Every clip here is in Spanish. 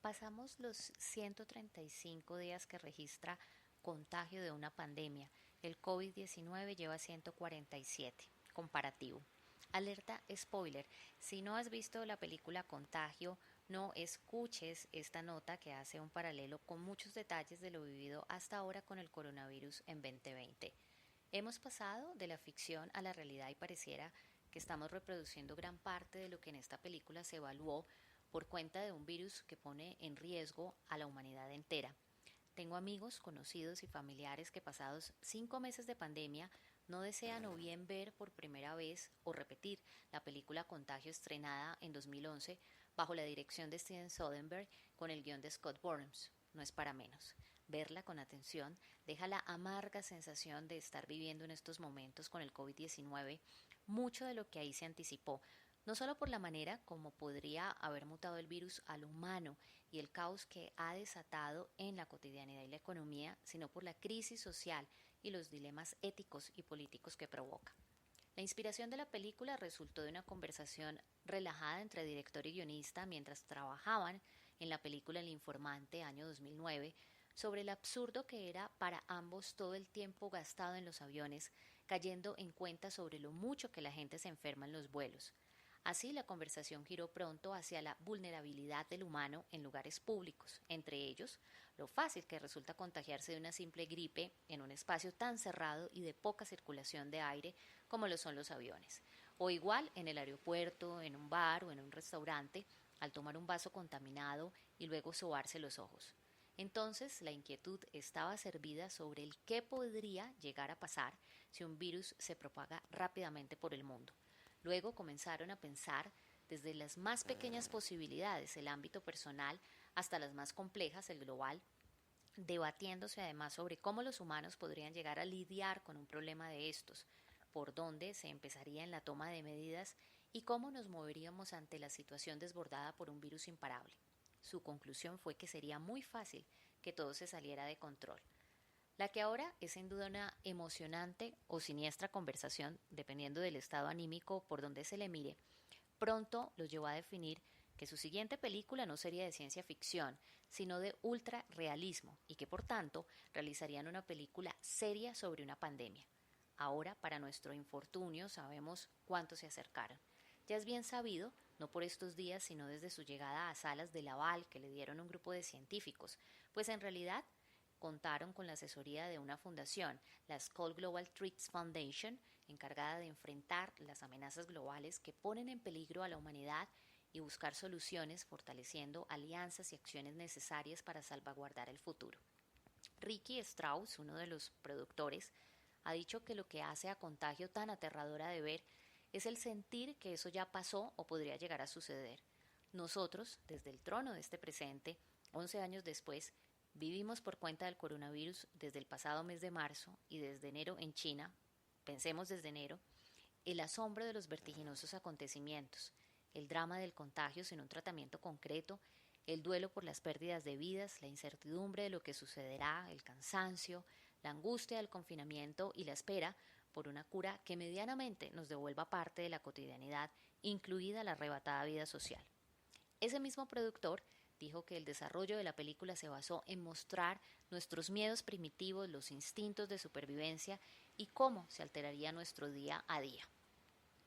Pasamos los 135 días que registra contagio de una pandemia. El COVID-19 lleva 147. Comparativo. Alerta spoiler. Si no has visto la película Contagio, no escuches esta nota que hace un paralelo con muchos detalles de lo vivido hasta ahora con el coronavirus en 2020. Hemos pasado de la ficción a la realidad y pareciera que estamos reproduciendo gran parte de lo que en esta película se evaluó por cuenta de un virus que pone en riesgo a la humanidad entera. Tengo amigos, conocidos y familiares que pasados 5 meses de pandemia no desean o bien ver por primera vez o repetir la película Contagio estrenada en 2011 bajo la dirección de Steven Soderbergh con el guión de Scott Burns. No es para menos. Verla con atención deja la amarga sensación de estar viviendo en estos momentos con el COVID-19 mucho de lo que ahí se anticipó, no solo por la manera como podría haber mutado el virus al humano y el caos que ha desatado en la cotidianidad y la economía, sino por la crisis social y los dilemas éticos y políticos que provoca. La inspiración de la película resultó de una conversación relajada entre director y guionista mientras trabajaban en la película El Informante, año 2009, sobre el absurdo que era para ambos todo el tiempo gastado en los aviones, cayendo en cuenta sobre lo mucho que la gente se enferma en los vuelos. Así, la conversación giró pronto hacia la vulnerabilidad del humano en lugares públicos, entre ellos, lo fácil que resulta contagiarse de una simple gripe en un espacio tan cerrado y de poca circulación de aire como lo son los aviones, o igual en el aeropuerto, en un bar o en un restaurante, al tomar un vaso contaminado y luego sobarse los ojos. Entonces, la inquietud estaba servida sobre el qué podría llegar a pasar si un virus se propaga rápidamente por el mundo. Luego comenzaron a pensar desde las más pequeñas posibilidades, el ámbito personal, hasta las más complejas, el global, debatiéndose además sobre cómo los humanos podrían llegar a lidiar con un problema de estos, por dónde se empezaría en la toma de medidas y cómo nos moveríamos ante la situación desbordada por un virus imparable. Su conclusión fue que sería muy fácil que todo se saliera de control. La que ahora es sin duda una emocionante o siniestra conversación, dependiendo del estado anímico por donde se le mire, pronto los llevó a definir que su siguiente película no sería de ciencia ficción, sino de ultra realismo y que por tanto realizarían una película seria sobre una pandemia. Ahora, para nuestro infortunio, sabemos cuánto se acercaron. Ya es bien sabido, no por estos días, sino desde su llegada a salas de Laval que le dieron un grupo de científicos, pues en realidad contaron con la asesoría de una fundación, la Skoll Global Threats Foundation, encargada de enfrentar las amenazas globales que ponen en peligro a la humanidad y buscar soluciones fortaleciendo alianzas y acciones necesarias para salvaguardar el futuro. Ricky Strauss, uno de los productores, ha dicho que lo que hace a Contagio tan aterradora de ver es el sentir que eso ya pasó o podría llegar a suceder. Nosotros, desde el trono de este presente, 11 años después, vivimos por cuenta del coronavirus desde el pasado mes de marzo y desde enero en China, pensemos desde enero, el asombro de los vertiginosos acontecimientos, el drama del contagio sin un tratamiento concreto, el duelo por las pérdidas de vidas, la incertidumbre de lo que sucederá, el cansancio, la angustia del confinamiento y la espera por una cura que medianamente nos devuelva parte de la cotidianidad, incluida la arrebatada vida social. Ese mismo productor dijo que el desarrollo de la película se basó en mostrar nuestros miedos primitivos, los instintos de supervivencia y cómo se alteraría nuestro día a día.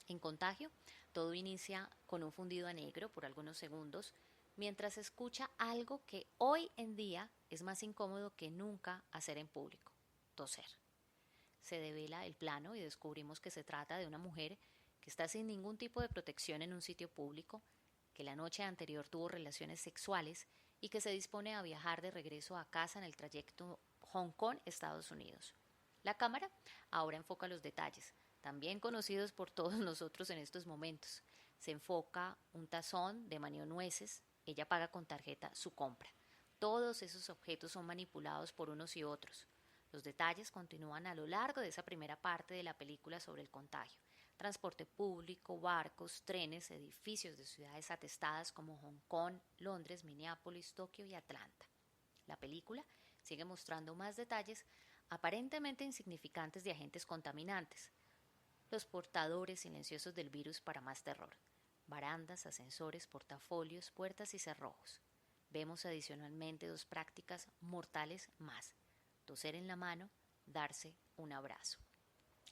En Contagio, todo inicia con un fundido a negro por algunos segundos, mientras se escucha algo que hoy en día es más incómodo que nunca hacer en público: toser. Se devela el plano y descubrimos que se trata de una mujer que está sin ningún tipo de protección en un sitio público, que la noche anterior tuvo relaciones sexuales y que se dispone a viajar de regreso a casa en el trayecto Hong Kong-Estados Unidos. La cámara ahora enfoca los detalles, también conocidos por todos nosotros en estos momentos. Se enfoca un tazón de nueces, ella paga con tarjeta su compra. Todos esos objetos son manipulados por unos y otros. Los detalles continúan a lo largo de esa primera parte de la película sobre el contagio: transporte público, barcos, trenes, edificios de ciudades atestadas como Hong Kong, Londres, Minneapolis, Tokio y Atlanta. La película sigue mostrando más detalles aparentemente insignificantes de agentes contaminantes, los portadores silenciosos del virus para más terror: barandas, ascensores, portafolios, puertas y cerrojos. Vemos adicionalmente dos prácticas mortales más: toser en la mano, darse un abrazo.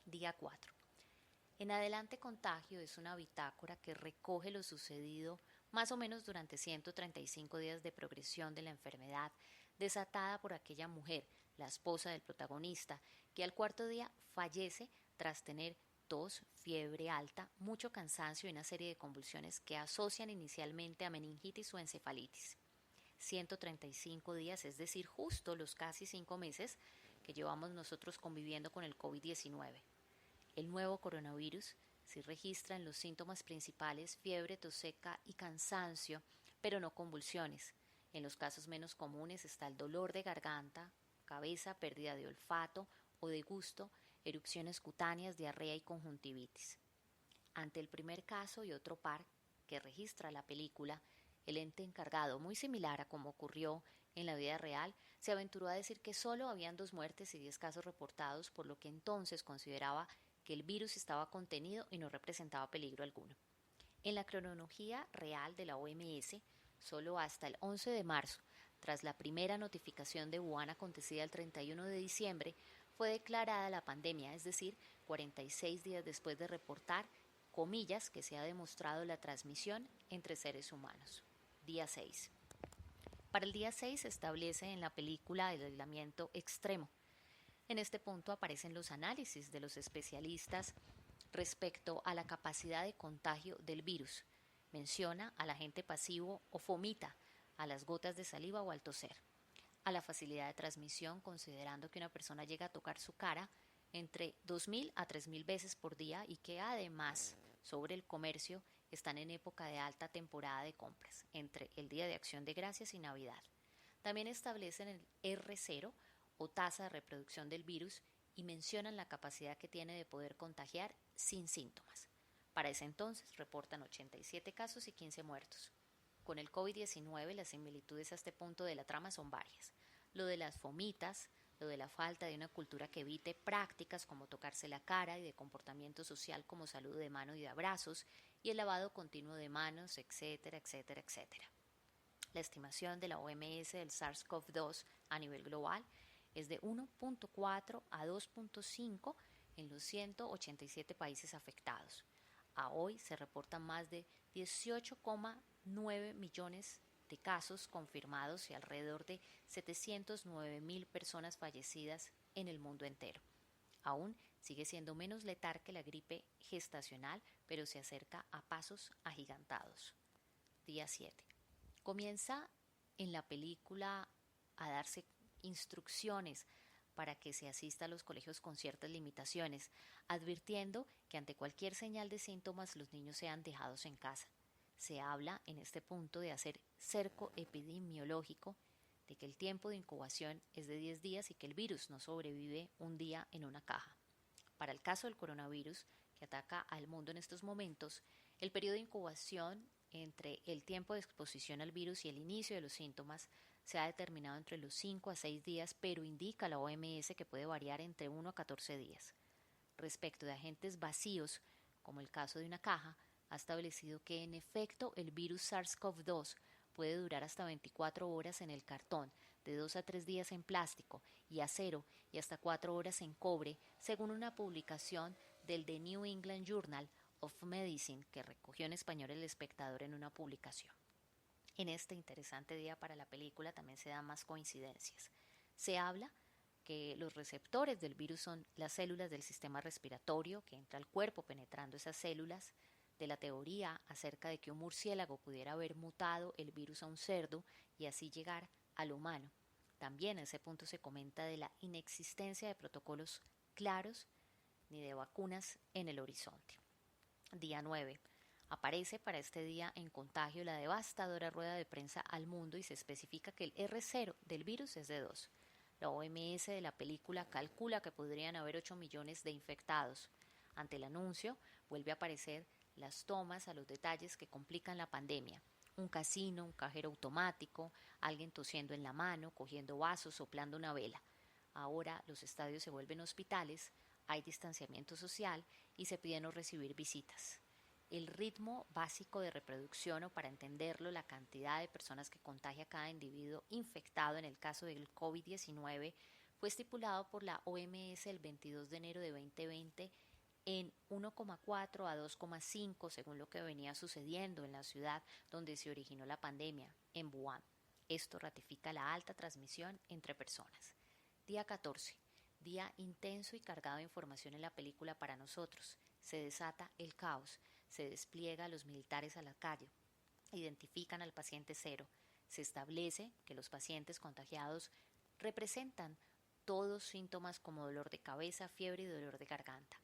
Día 4. En adelante contagio es una bitácora que recoge lo sucedido más o menos durante 135 días de progresión de la enfermedad desatada por aquella mujer, la esposa del protagonista, que al cuarto día fallece tras tener tos, fiebre alta, mucho cansancio y una serie de convulsiones que asocian inicialmente a meningitis o encefalitis. 135 días, es decir, justo los casi 5 meses que llevamos nosotros conviviendo con el COVID-19. El nuevo coronavirus sí registra en los síntomas principales fiebre, tos seca y cansancio, pero no convulsiones. En los casos menos comunes está el dolor de garganta, cabeza, pérdida de olfato o de gusto, erupciones cutáneas, diarrea y conjuntivitis. Ante el primer caso y otro par que registra la película, el ente encargado, muy similar a como ocurrió en la vida real, se aventuró a decir que solo habían 2 muertes y 10 casos reportados, por lo que entonces consideraba que el virus estaba contenido y no representaba peligro alguno. En la cronología real de la OMS, solo hasta el 11 de marzo, tras la primera notificación de Wuhan acontecida el 31 de diciembre, fue declarada la pandemia, es decir, 46 días después de reportar, comillas, que se ha demostrado la transmisión entre seres humanos. Día 6. Para el día 6 se establece en la película el aislamiento extremo. En este punto aparecen los análisis de los especialistas respecto a la capacidad de contagio del virus. Menciona al agente pasivo o fomita, a las gotas de saliva o al toser, a la facilidad de transmisión, considerando que una persona llega a tocar su cara entre 2.000 a 3.000 veces por día y que además sobre el comercio están en época de alta temporada de compras, entre el Día de Acción de Gracias y Navidad. También establecen el R0 o tasa de reproducción del virus y mencionan la capacidad que tiene de poder contagiar sin síntomas. Para ese entonces reportan 87 casos y 15 muertos. Con el COVID-19 las similitudes a este punto de la trama son varias. Lo de las fomitas, lo de la falta de una cultura que evite prácticas como tocarse la cara y de comportamiento social como saludo de mano y de abrazos y el lavado continuo de manos, etcétera, etcétera, etcétera. La estimación de la OMS del SARS-CoV-2 a nivel global es de 1.4 a 2.5 en los 187 países afectados. A hoy se reportan más de 18,9 millones de casos confirmados y alrededor de 709.000 personas fallecidas en el mundo entero. Aún sigue siendo menos letal que la gripe gestacional, pero se acerca a pasos agigantados. Día 7. Comienza en la película a darse instrucciones para que se asista a los colegios con ciertas limitaciones, advirtiendo que ante cualquier señal de síntomas los niños sean dejados en casa. Se habla en este punto de hacer cerco epidemiológico, de que el tiempo de incubación es de 10 días y que el virus no sobrevive un día en una caja. Para el caso del coronavirus, que ataca al mundo en estos momentos, el periodo de incubación entre el tiempo de exposición al virus y el inicio de los síntomas se ha determinado entre los 5 a 6 días, pero indica la OMS que puede variar entre 1 a 14 días. Respecto de agentes vacíos, como el caso de una caja, ha establecido que en efecto el virus SARS-CoV-2 puede durar hasta 24 horas en el cartón, de 2 a 3 días en plástico y acero y hasta 4 horas en cobre, según una publicación del The New England Journal of Medicine que recogió en español El Espectador en una publicación. En este interesante día para la película también se dan más coincidencias. Se habla que los receptores del virus son las células del sistema respiratorio que entra al cuerpo penetrando esas células, de la teoría acerca de que un murciélago pudiera haber mutado el virus a un cerdo y así llegar al humano. También en ese punto se comenta de la inexistencia de protocolos claros ni de vacunas en el horizonte. Día 9. Aparece para este día en contagio la devastadora rueda de prensa al mundo y se especifica que el R0 del virus es de 2. La OMS de la película calcula que podrían haber 8 millones de infectados. Ante el anuncio, vuelve a aparecer las tomas a los detalles que complican la pandemia. Un casino, un cajero automático, alguien tosiendo en la mano, cogiendo vasos, soplando una vela. Ahora los estadios se vuelven hospitales, hay distanciamiento social y se pide no recibir visitas. El ritmo básico de reproducción, o para entenderlo, la cantidad de personas que contagia cada individuo infectado en el caso del COVID-19, fue estipulado por la OMS el 22 de enero de 2020 en 1,4 a 2,5 según lo que venía sucediendo en la ciudad donde se originó la pandemia, en Wuhan. Esto ratifica la alta transmisión entre personas. Día 14. Día intenso y cargado de información en la película para nosotros. Se desata el caos, se despliega a los militares a la calle, identifican al paciente cero, se establece que los pacientes contagiados representan todos síntomas como dolor de cabeza, fiebre y dolor de garganta.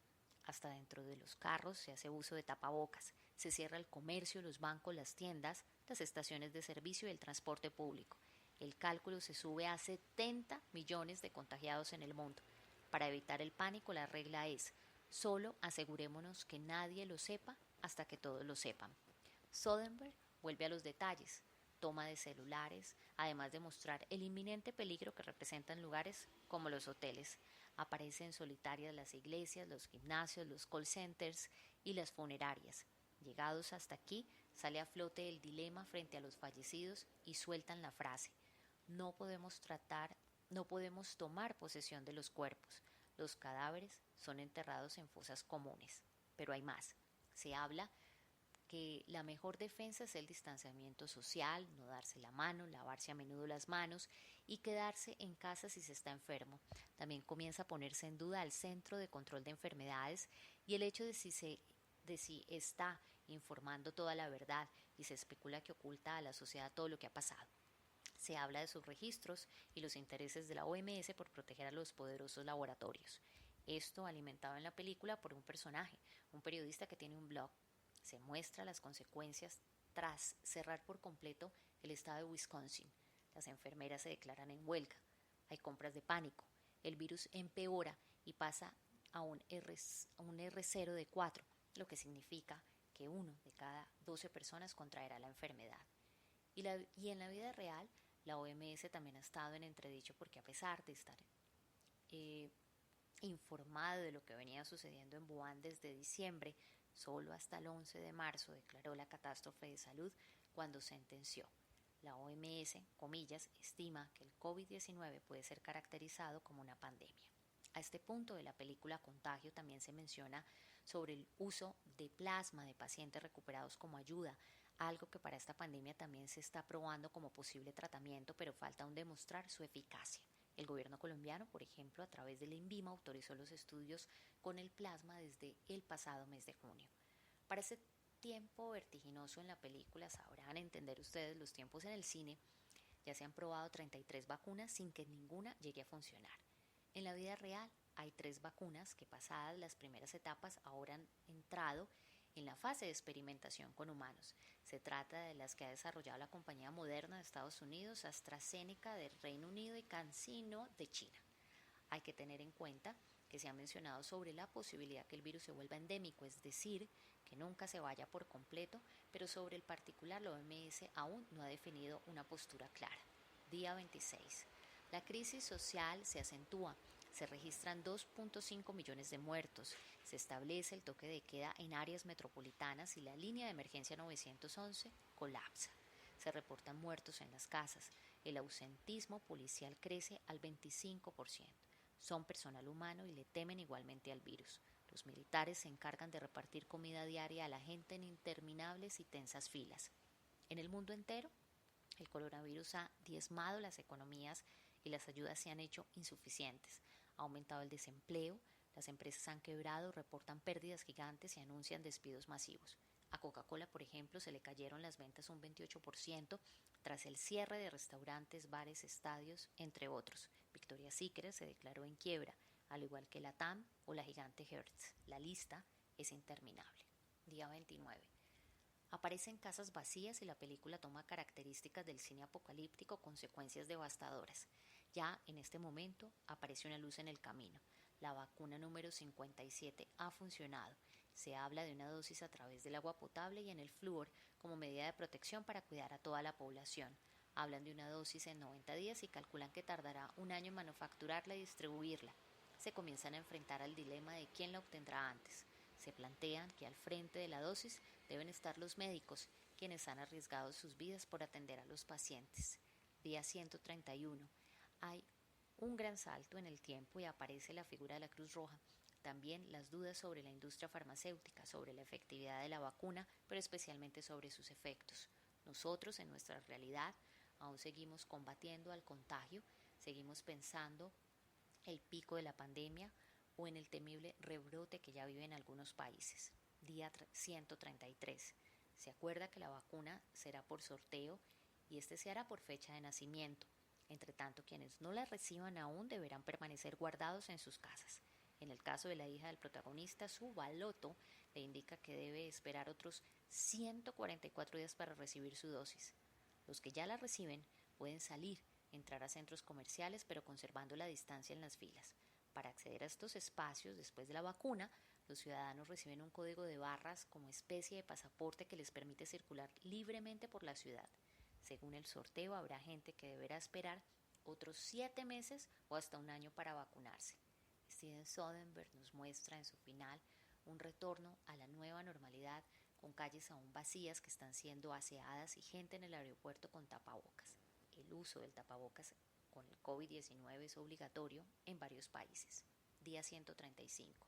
Hasta dentro de los carros se hace uso de tapabocas, se cierra el comercio, los bancos, las tiendas, las estaciones de servicio y el transporte público. El cálculo se sube a 70 millones de contagiados en el mundo. Para evitar el pánico, la regla es: solo asegurémonos que nadie lo sepa hasta que todos lo sepan. Soderbergh vuelve a los detalles, toma de celulares, además de mostrar el inminente peligro que representan lugares como los hoteles. Aparecen solitarias las iglesias, los gimnasios, los call centers y las funerarias. Llegados hasta aquí, sale a flote el dilema frente a los fallecidos y sueltan la frase: no podemos tomar posesión de los cuerpos. Los cadáveres son enterrados en fosas comunes. Pero hay más. Se habla que la mejor defensa es el distanciamiento social, no darse la mano, lavarse a menudo las manos y quedarse en casa si se está enfermo. También comienza a ponerse en duda el Centro de Control de Enfermedades y el hecho de si está informando toda la verdad, y se especula que oculta a la sociedad todo lo que ha pasado. Se habla de sus registros y los intereses de la OMS por proteger a los poderosos laboratorios. Esto alimentado en la película por un personaje, un periodista que tiene un blog. Se muestra las consecuencias tras cerrar por completo el estado de Wisconsin. Las enfermeras se declaran en huelga. Hay compras de pánico. El virus empeora y pasa a un R0 de 4, lo que significa que 1 de cada 12 personas contraerá la enfermedad. Y en la vida real, la OMS también ha estado en entredicho porque, a pesar de estar informado de lo que venía sucediendo en Wuhan desde diciembre, solo hasta el 11 de marzo declaró la catástrofe de salud cuando sentenció: la OMS, comillas, estima que el COVID-19 puede ser caracterizado como una pandemia. A este punto de la película Contagio también se menciona sobre el uso de plasma de pacientes recuperados como ayuda, algo que para esta pandemia también se está probando como posible tratamiento, pero falta aún demostrar su eficacia. El gobierno colombiano, por ejemplo, a través del INVIMA, autorizó los estudios con el plasma desde el pasado mes de junio. Para ese tiempo vertiginoso en la película, sabrán entender ustedes los tiempos en el cine, ya se han probado 33 vacunas sin que ninguna llegue a funcionar. En la vida real hay 3 vacunas que, pasadas las primeras etapas, ahora han entrado en la fase de experimentación con humanos. Se trata de las que ha desarrollado la compañía Moderna de Estados Unidos, AstraZeneca del Reino Unido y CanSino de China. Hay que tener en cuenta que se ha mencionado sobre la posibilidad que el virus se vuelva endémico, es decir, que nunca se vaya por completo, pero sobre el particular la OMS aún no ha definido una postura clara. Día 26. La crisis social se acentúa. Se registran 2.5 millones de muertos. Se establece el toque de queda en áreas metropolitanas y la línea de emergencia 911 colapsa. Se reportan muertos en las casas. El ausentismo policial crece al 25%. Son personal humano y le temen igualmente al virus. Los militares se encargan de repartir comida diaria a la gente en interminables y tensas filas. En el mundo entero, el coronavirus ha diezmado las economías y las ayudas se han hecho insuficientes. Ha aumentado el desempleo, las empresas han quebrado, reportan pérdidas gigantes y anuncian despidos masivos. A Coca-Cola, por ejemplo, se le cayeron las ventas un 28% tras el cierre de restaurantes, bares, estadios, entre otros. Victoria's Secret se declaró en quiebra, al igual que la TAM o la gigante Hertz. La lista es interminable. Día 29. Aparecen casas vacías y la película toma características del cine apocalíptico con secuencias devastadoras. Ya en este momento aparece una luz en el camino. La vacuna número 57 ha funcionado. Se habla de una dosis a través del agua potable y en el flúor como medida de protección para cuidar a toda la población. Hablan de una dosis en 90 días y calculan que tardará un año en manufacturarla y distribuirla. Se comienzan a enfrentar al dilema de quién la obtendrá antes. Se plantean que al frente de la dosis deben estar los médicos, quienes han arriesgado sus vidas por atender a los pacientes. Día 131. Hay un gran salto en el tiempo y aparece la figura de la Cruz Roja. También las dudas sobre la industria farmacéutica, sobre la efectividad de la vacuna, pero especialmente sobre sus efectos. Nosotros, en nuestra realidad, aún seguimos combatiendo al contagio, seguimos pensando el pico de la pandemia o en el temible rebrote que ya vive en algunos países. Día 133. Se acuerda que la vacuna será por sorteo y este se hará por fecha de nacimiento. Entre tanto, quienes no la reciban aún deberán permanecer guardados en sus casas. En el caso de la hija del protagonista, su baloto le indica que debe esperar otros 144 días para recibir su dosis. Los que ya la reciben pueden salir, entrar a centros comerciales, pero conservando la distancia en las filas. Para acceder a estos espacios después de la vacuna, los ciudadanos reciben un código de barras como especie de pasaporte que les permite circular libremente por la ciudad. Según el sorteo, habrá gente que deberá esperar otros 7 meses o hasta un año para vacunarse. Steven Soderbergh nos muestra en su final un retorno a la nueva normalidad con calles aún vacías que están siendo aseadas y gente en el aeropuerto con tapabocas. El uso del tapabocas con el COVID-19 es obligatorio en varios países. Día 135.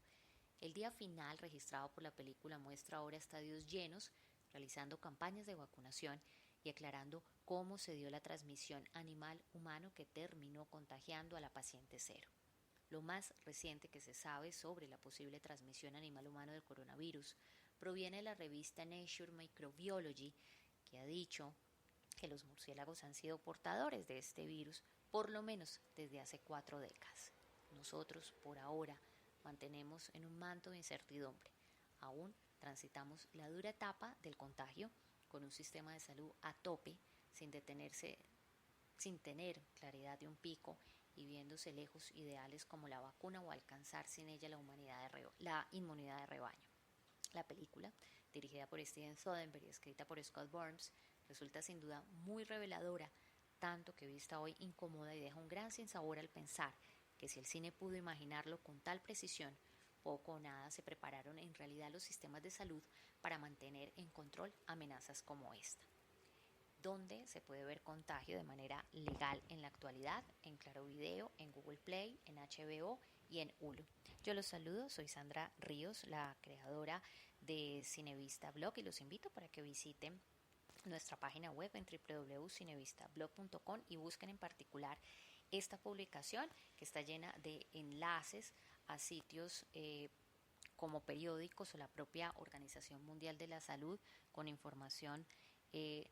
El día final registrado por la película muestra ahora estadios llenos, realizando campañas de vacunación y aclarando cómo se dio la transmisión animal-humano que terminó contagiando a la paciente cero. Lo más reciente que se sabe sobre la posible transmisión animal-humano del coronavirus proviene de la revista Nature Microbiology, que ha dicho que los murciélagos han sido portadores de este virus por lo menos desde hace 4 décadas. Nosotros, por ahora, mantenemos en un manto de incertidumbre. Aún transitamos la dura etapa del contagio con un sistema de salud a tope, sin detenerse, sin tener claridad de un pico y viéndose lejos ideales como la vacuna o alcanzar sin ella la inmunidad de rebaño. La película, dirigida por Steven Soderbergh y escrita por Scott Burns, resulta sin duda muy reveladora, tanto que vista hoy incomoda y deja un gran sinsabor al pensar que si el cine pudo imaginarlo con tal precisión, poco o nada se prepararon en realidad los sistemas de salud para mantener en control amenazas como esta. Donde se puede ver Contagio de manera legal en la actualidad, en Claro Video, en Google Play, en HBO y en Hulu. Yo los saludo, soy Sandra Ríos, la creadora de Cinevista Blog, y los invito para que visiten nuestra página web en www.cinevistablog.com y busquen en particular esta publicación que está llena de enlaces a sitios como periódicos o la propia Organización Mundial de la Salud con información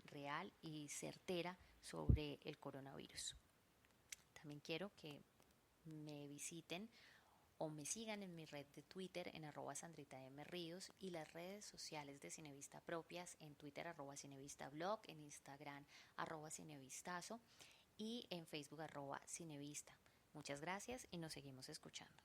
real y certera sobre el coronavirus. También quiero que me visiten o me sigan en mi red de Twitter en @SandritaMRíos y las redes sociales de Cinevista propias en Twitter @CinevistaBlog, en Instagram @Cinevistazo y en Facebook @Cinevista. Muchas gracias y nos seguimos escuchando.